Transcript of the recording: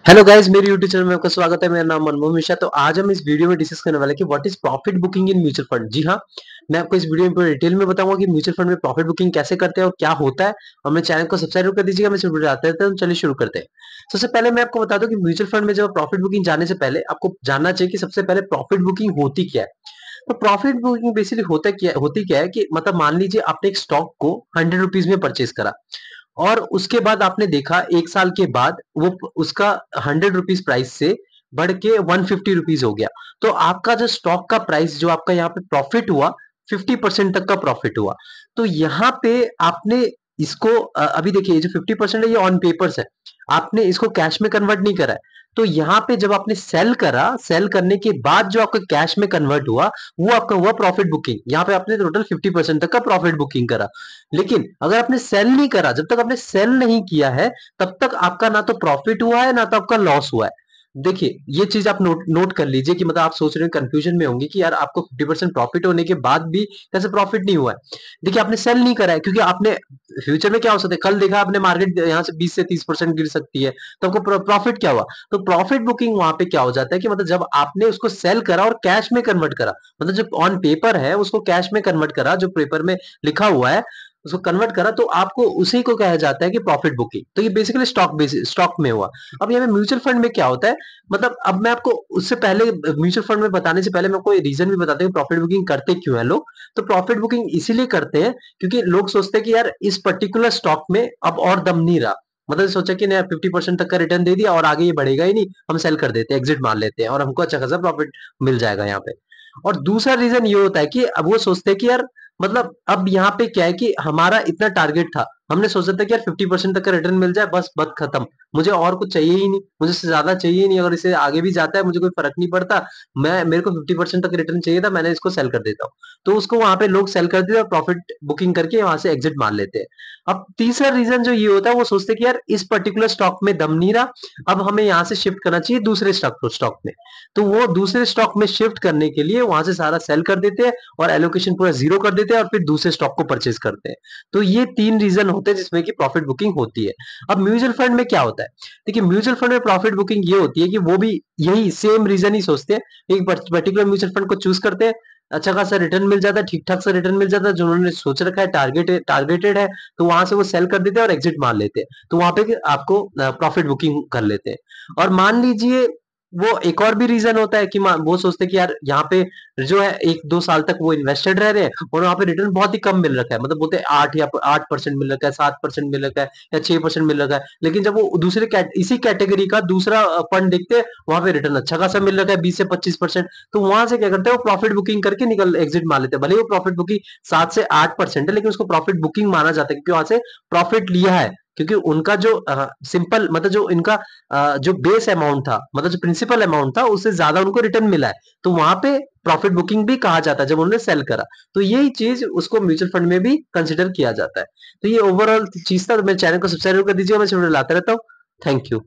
Hello guys, मेरे YouTube channel में आपका स्वागत है। मेरा नाम मनमोहन मिश्रा। तो आज हम इस वीडियो में डिस्कस करने वाले हैं कि what is profit booking in mutual fund. जी हाँ, मैं आपको इस वीडियो में पूरे डिटेल में बताऊंगा कि म्यूचुअल फंड में प्रॉफिट बुकिंग कैसे करते हैं और क्या होता है। और मेरे चैनल को सब्सक्राइब कर दीजिएगा। मैं वीडियो आते रहते हैं, चलिए शुरू करते हैं। सबसे पहले मैं आपको बता दूं कि म्यूचुअल फंड में जब प्रॉफिट बुकिंग जाने से पहले आपको जानना चाहिए कि सबसे पहले प्रॉफिट बुकिंग होती क्या है। तो प्रॉफिट बुकिंग बेसिकली होती क्या है कि मतलब मान लीजिए आपने एक स्टॉक को 100 रुपीज में परचेज करा और उसके बाद आपने देखा एक साल के बाद वो उसका 100 रुपीज प्राइस से बढ़ के 150 रुपीज हो गया। तो आपका जो स्टॉक का प्राइस जो आपका यहाँ पे प्रॉफिट हुआ 50% तक का प्रॉफिट हुआ। तो यहाँ पे आपने इसको अभी देखिए ये जो 50% है ये ऑन पेपर्स है, आपने इसको कैश में कन्वर्ट नहीं करा है। तो यहाँ पे जब आपने सेल करा, सेल करने के बाद जो आपका कैश में कन्वर्ट हुआ वो आपका हुआ प्रॉफिट बुकिंग। यहाँ पे आपने टोटल 50% तक का प्रॉफिट बुकिंग करा। लेकिन अगर आपने सेल नहीं करा, जब तक आपने सेल नहीं किया है तब तक आपका ना तो प्रॉफिट हुआ है ना तो आपका लॉस हुआ है। देखिए ये चीज आप नोट कर लीजिए कि मतलब आप सोच रहे हैं कंफ्यूजन में होंगे कि यार आपको 50% प्रॉफिट होने के बाद भी कैसे प्रॉफिट नहीं हुआ है। देखिए आपने सेल नहीं करा है क्योंकि आपने फ्यूचर में क्या हो सकता है, कल देखा आपने मार्केट यहाँ से 20 से 30% गिर सकती है, तो आपको प्रॉफिट क्या हुआ। तो प्रॉफिट बुकिंग वहां पे क्या हो जाता है कि मतलब जब आपने उसको सेल करा और कैश में कन्वर्ट करा, मतलब जो ऑन पेपर है उसको कैश में कन्वर्ट करा, जो पेपर में लिखा हुआ है उसको कन्वर्ट करा, तो आपको उसी को कहा जाता है कि प्रॉफिट बुकिंग। तो ये बेसिकली स्टॉक में हुआ। अब यहाँ म्यूचुअल फंड में क्या होता है, मतलब अब मैं आपको उससे पहले म्यूचुअल फंड में बताने से पहले मैं आपको रीजन भी बताता हूँ प्रॉफिट बुकिंग करते क्यों है लोग। तो प्रॉफिट बुकिंग इसीलिए करते हैं क्योंकि लोग सोचते हैं कि यार इस पर्टिकुलर स्टॉक में अब और दम नहीं रहा, मतलब सोचा कि नहीं 50% तक का रिटर्न दे दिया और आगे ये बढ़ेगा ही नहीं, हम सेल कर देते हैं, एग्जिट मार लेते हैं और हमको अच्छा खासा प्रॉफिट मिल जाएगा यहाँ पे। और दूसरा रीजन ये होता है कि अब वो सोचते हैं कि यार मतलब अब यहाँ पे क्या है कि हमारा इतना टारगेट था, हमने सोचा था कि यार 50% तक का रिटर्न मिल जाए, बस बात खत्म, मुझे और कुछ चाहिए ही नहीं, मुझे इससे ज्यादा चाहिए ही नहीं, अगर इसे आगे भी जाता है मुझे कोई फर्क नहीं पड़ता, मैं मेरे को 50% तक रिटर्न चाहिए था, मैंने इसको सेल कर देता हूँ। तो उसको वहां पे लोग सेल कर देते हैं और प्रॉफिट बुकिंग करके वहां से एग्जिट मार लेते हैं। अब तीसरा रीजन जो ये होता है वो सोचते हैं कि यार इस पर्टिकुलर स्टॉक में दम नहीं रहा, अब हमें यहाँ से शिफ्ट करना चाहिए दूसरे स्टॉक में। तो वो दूसरे स्टॉक में शिफ्ट करने के लिए वहां से सारा सेल कर देते हैं और एलोकेशन पूरा जीरो कर देते हैं और फिर दूसरे स्टॉक को परचेज करते हैं। तो ये तीन रीजन होते हैं जिसमें कि प्रॉफिट बुकिंग होती है। अब म्यूचुअल फंड में क्या होता है, देखिए म्यूचुअल फंड में प्रॉफिट बुकिंग ये होती है कि वो भी यही सेम रीजन ही सोचते हैं, एक पर्टिकुलर म्यूचुअल फंड को चूज करते हैं, अच्छा खासा रिटर्न मिल जाता है, ठीक ठाक सा रिटर्न मिल जाता है जो उन्होंने सोच रखा है, टारगेटेड है, तो वहां से वो सेल कर देते हैं और एग्जिट मार लेते हैं। तो वहां पे आपको प्रॉफिट बुकिंग कर लेते हैं। और मान लीजिए वो एक और भी रीजन होता है कि वो सोचते हैं कि यार यहाँ पे जो है 1-2 साल तक वो इन्वेस्टेड रह रहे हैं और वहां पे रिटर्न बहुत ही कम मिल रखा है, मतलब बोलते हैं 8% मिल रखा है, 7% मिल रखा है या 6% मिल रखा है। लेकिन जब वो इसी कैटेगरी का दूसरा फंड देखते हैं वहां पे रिटर्न अच्छा खासा मिल रखा है 20 से 25%, तो वहां से क्या करते हैं वो प्रॉफिट बुकिंग करके निकल एग्जिट मार लेते हैं। भले वो प्रॉफिट बुकिंग 7 से 8% है लेकिन उसको प्रॉफिट बुकिंग माना जाता है क्योंकि वहां से प्रॉफिट लिया है, क्योंकि उनका जो सिंपल मतलब जो इनका जो बेस अमाउंट था, मतलब जो प्रिंसिपल अमाउंट था उससे ज्यादा उनको रिटर्न मिला है, तो वहां पे प्रॉफिट बुकिंग भी कहा जाता है जब उन्होंने सेल करा। तो यही चीज उसको म्यूचुअल फंड में भी कंसिडर किया जाता है। तो ये ओवरऑल चीज था। तो मेरे चैनल को सब्सक्राइब कर दीजिएगा, मैं वीडियो लाता रहता हूँ। Thank you.